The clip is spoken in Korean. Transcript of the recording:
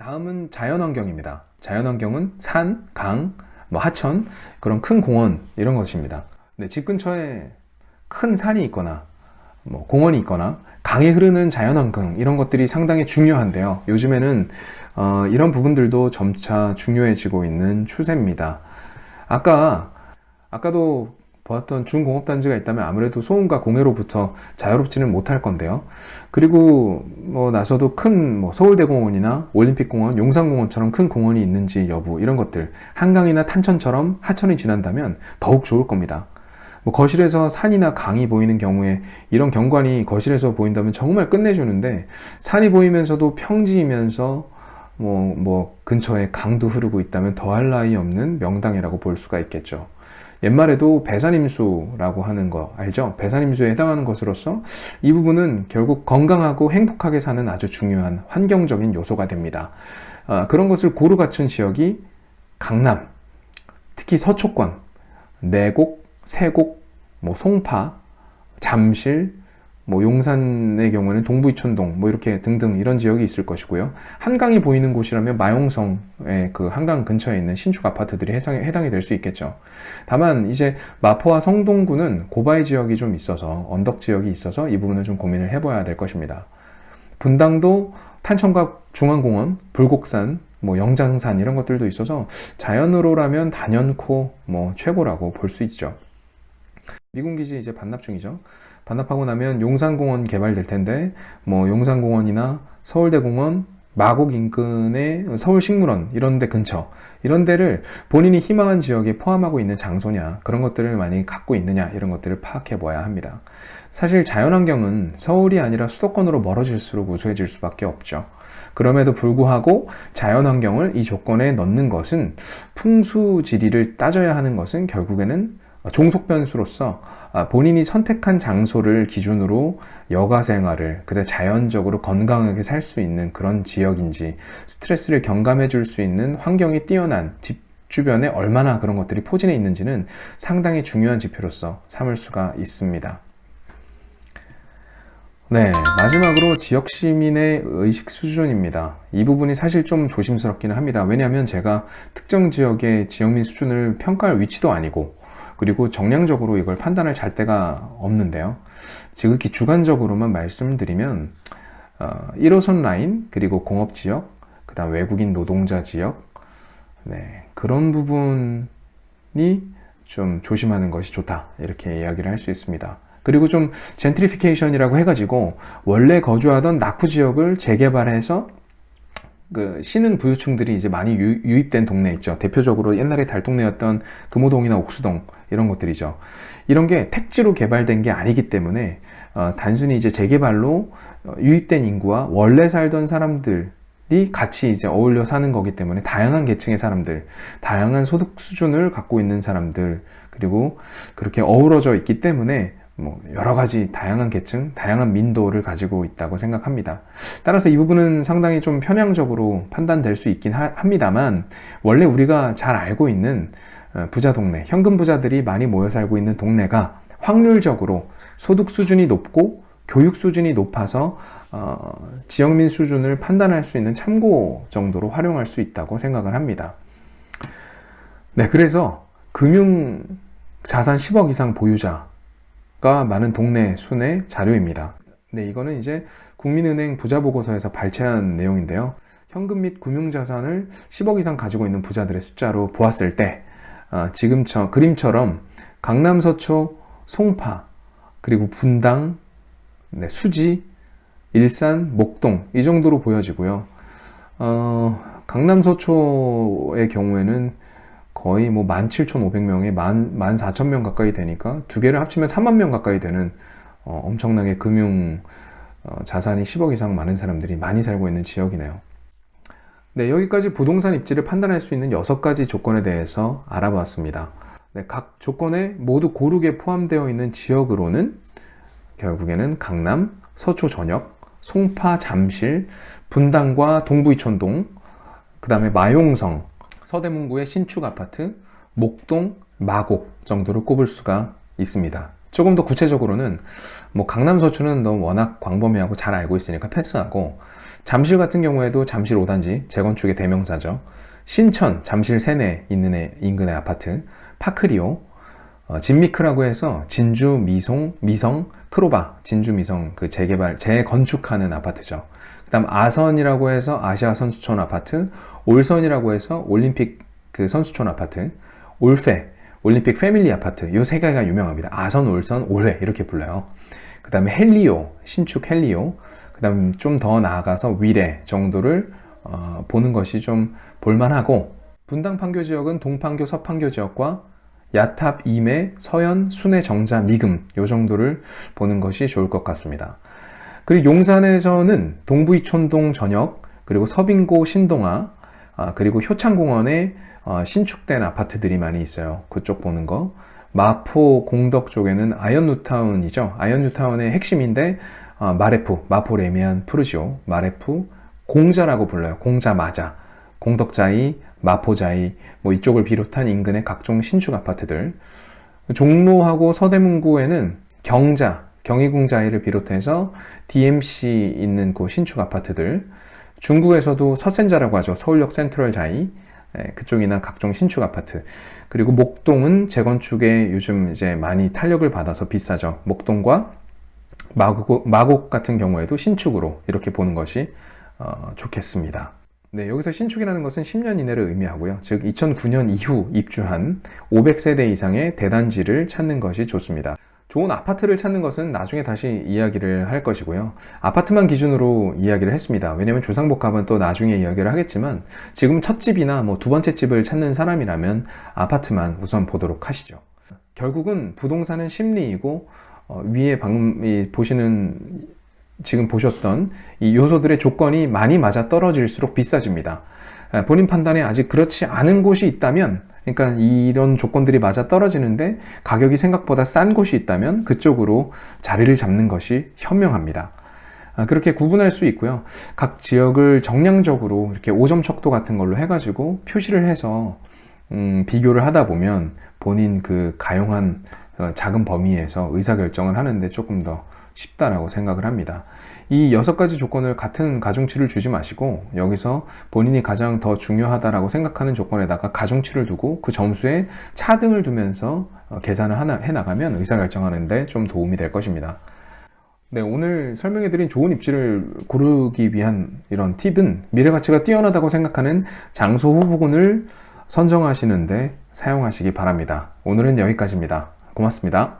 다음은 자연환경입니다. 자연환경은 산, 강, 하천, 그런 큰 공원 이런 것입니다. 네, 집 근처에 큰 산이 있거나 공원이 있거나 강이 흐르는 자연환경 이런 것들이 상당히 중요한데요. 요즘에는 이런 부분들도 점차 중요해지고 있는 추세입니다. 아까도 보았던 준공업단지가 있다면 아무래도 소음과 공해로부터 자유롭지는 못할 건데요. 그리고 나서도 큰 서울대공원이나 올림픽공원, 용산공원처럼 큰 공원이 있는지 여부 이런 것들, 한강이나 탄천처럼 하천이 지난다면 더욱 좋을 겁니다. 거실에서 산이나 강이 보이는 경우에 이런 경관이 거실에서 보인다면 정말 끝내주는데, 산이 보이면서도 평지이면서 근처에 강도 흐르고 있다면 더할 나위 없는 명당이라고 볼 수가 있겠죠. 옛말에도 배산임수라고 하는 거 알죠? 배산임수에 해당하는 것으로서 이 부분은 결국 건강하고 행복하게 사는 아주 중요한 환경적인 요소가 됩니다. 그런 것을 고루 갖춘 지역이 강남, 특히 서초권, 내곡, 세곡, 송파, 잠실, 용산의 경우에는 동부이촌동, 이렇게 등등 이런 지역이 있을 것이고요. 한강이 보이는 곳이라면 마용성의 그 한강 근처에 있는 신축 아파트들이 해당이 될 수 있겠죠. 다만 이제 마포와 성동구는 고바위 지역이 좀 있어서, 언덕 지역이 있어서 이 부분은 좀 고민을 해봐야 될 것입니다. 분당도 탄천과 중앙공원, 불곡산, 영장산 이런 것들도 있어서 자연으로라면 단연코 최고라고 볼 수 있죠. 미군기지 이제 반납 중이죠. 반납하고 나면 용산공원 개발될 텐데, 용산공원이나 서울대공원, 마곡 인근의 서울식물원 이런 데 근처, 이런 데를 본인이 희망한 지역에 포함하고 있는 장소냐, 그런 것들을 많이 갖고 있느냐, 이런 것들을 파악해 봐야 합니다. 사실 자연환경은 서울이 아니라 수도권으로 멀어질수록 우수해질 수밖에 없죠. 그럼에도 불구하고 자연환경을 이 조건에 넣는 것은, 풍수지리를 따져야 하는 것은 결국에는 종속변수로서 본인이 선택한 장소를 기준으로 여가 생활을 자연적으로 건강하게 살 수 있는 그런 지역인지, 스트레스를 경감해 줄 수 있는 환경이 뛰어난 집 주변에 얼마나 그런 것들이 포진해 있는지는 상당히 중요한 지표로서 삼을 수가 있습니다. 네, 마지막으로 지역 시민의 의식 수준입니다. 이 부분이 사실 좀 조심스럽기는 합니다. 왜냐하면 제가 특정 지역의 지역민 수준을 평가할 위치도 아니고, 그리고 정량적으로 이걸 판단할 잣대가 없는데요. 지극히 주관적으로만 말씀드리면 1호선 라인, 그리고 공업지역, 그 다음 외국인 노동자 지역, 그런 부분이 좀 조심하는 것이 좋다, 이렇게 이야기를 할 수 있습니다. 그리고 좀 젠트리피케이션이라고 해가지고 원래 거주하던 낙후 지역을 재개발해서 그 신흥 부유층들이 이제 많이 유입된 동네 있죠. 대표적으로 옛날에 달동네였던 금호동이나 옥수동 이런 것들이죠. 이런 게 택지로 개발된 게 아니기 때문에 단순히 이제 재개발로 유입된 인구와 원래 살던 사람들이 같이 이제 어울려 사는 거기 때문에 다양한 계층의 사람들, 다양한 소득 수준을 갖고 있는 사람들, 그리고 그렇게 어우러져 있기 때문에 여러 가지 다양한 계층, 다양한 민도를 가지고 있다고 생각합니다. 따라서 이 부분은 상당히 좀 편향적으로 판단될 수 있긴 합니다만, 원래 우리가 잘 알고 있는 부자 동네, 현금 부자들이 많이 모여 살고 있는 동네가 확률적으로 소득 수준이 높고 교육 수준이 높아서 지역민 수준을 판단할 수 있는 참고 정도로 활용할 수 있다고 생각을 합니다. 네, 그래서 금융 자산 10억 이상 보유자 가 많은 동네 순의 자료입니다. 네, 이거는 이제 국민은행 부자보고서에서 발췌한 내용인데요. 현금 및 금융자산을 10억 이상 가지고 있는 부자들의 숫자로 보았을 때 지금 그림처럼 강남, 서초, 송파, 그리고 분당, 수지, 일산, 목동 이 정도로 보여지고요. 강남, 서초의 경우에는 거의 17,500명에 14,000명 가까이 되니까 두 개를 합치면 3만 명 가까이 되는 엄청나게 금융 자산이 10억 이상 많은 사람들이 많이 살고 있는 지역이네요. 네, 여기까지 부동산 입지를 판단할 수 있는 6가지 조건에 대해서 알아보았습니다. 네, 각 조건에 모두 고르게 포함되어 있는 지역으로는 결국에는 강남, 서초 전역, 송파, 잠실, 분당과 동부이촌동, 그 다음에 마용성, 서대문구의 신축 아파트, 목동, 마곡 정도를 꼽을 수가 있습니다. 조금 더 구체적으로는 뭐 강남 서초는 너무 워낙 광범위하고 잘 알고 있으니까 패스하고, 잠실 같은 경우에도 잠실 5단지 재건축의 대명사죠. 신천 잠실 세내 있는 인근의 아파트 파크리오, 진미크라고 해서 진주 미성 크로바 진주 미성 그 재건축하는 아파트죠. 그다음 아선이라고 해서 아시아 선수촌 아파트, 올선이라고 해서 올림픽 그 선수촌 아파트, 올페 올림픽 패밀리 아파트, 요 세 개가 유명합니다. 아선, 올선, 올회 이렇게 불러요. 그 다음에 헬리오, 신축 헬리오, 그 다음 좀 더 나아가서 위례 정도를 보는 것이 좀 볼만하고, 분당 판교 지역은 동판교, 서판교 지역과 야탑, 임해, 서현, 순회, 정자, 미금 요 정도를 보는 것이 좋을 것 같습니다. 그리고 용산에서는 동부이촌동 전역, 그리고 서빙고 신동아, 그리고 효창공원에 신축된 아파트들이 많이 있어요. 그쪽 보는 거. 마포 공덕 쪽에는 아이언뉴타운이죠. 아이언뉴타운의 핵심인데 마레프, 마포 레미안 푸르지오, 마레프 공자라고 불러요. 공자 마자, 공덕자이, 마포자이 뭐 이쪽을 비롯한 인근의 각종 신축 아파트들. 종로하고 서대문구에는 경자, 경희궁자이를 비롯해서 DMC 있는 그 신축 아파트들. 중구에서도 서센자라고 하죠. 서울역 센트럴 자이, 그쪽이나 각종 신축 아파트. 그리고 목동은 재건축에 요즘 이제 많이 탄력을 받아서 비싸죠. 목동과 마곡 같은 경우에도 신축으로 이렇게 보는 것이 좋겠습니다. 네, 여기서 신축이라는 것은 10년 이내를 의미하고요. 즉 2009년 이후 입주한 500세대 이상의 대단지를 찾는 것이 좋습니다. 좋은 아파트를 찾는 것은 나중에 다시 이야기를 할 것이고요. 아파트만 기준으로 이야기를 했습니다. 왜냐면 주상복합은 또 나중에 이야기를 하겠지만, 지금 첫 집이나 뭐 두 번째 집을 찾는 사람이라면 아파트만 우선 보도록 하시죠. 결국은 부동산은 심리이고, 위에 방금 지금 보셨던 이 요소들의 조건이 많이 맞아 떨어질수록 비싸집니다. 본인 판단에 아직 그렇지 않은 곳이 있다면, 그러니까 이런 조건들이 맞아 떨어지는데 가격이 생각보다 싼 곳이 있다면 그쪽으로 자리를 잡는 것이 현명합니다. 그렇게 구분할 수 있고요. 각 지역을 정량적으로 이렇게 5점 척도 같은 걸로 해가지고 표시를 해서 비교를 하다 보면 본인 그 가용한 작은 범위에서 의사결정을 하는데 조금 더 쉽다라고 생각을 합니다. 이 6가지 조건을 같은 가중치를 주지 마시고, 여기서 본인이 가장 더 중요하다라고 생각하는 조건에다가 가중치를 두고 그 점수에 차등을 두면서 계산을 해나가면 의사결정하는데 좀 도움이 될 것입니다. 네, 오늘 설명해드린 좋은 입지를 고르기 위한 이런 팁은 미래가치가 뛰어나다고 생각하는 장소 후보군을 선정하시는데 사용하시기 바랍니다. 오늘은 여기까지입니다. 고맙습니다.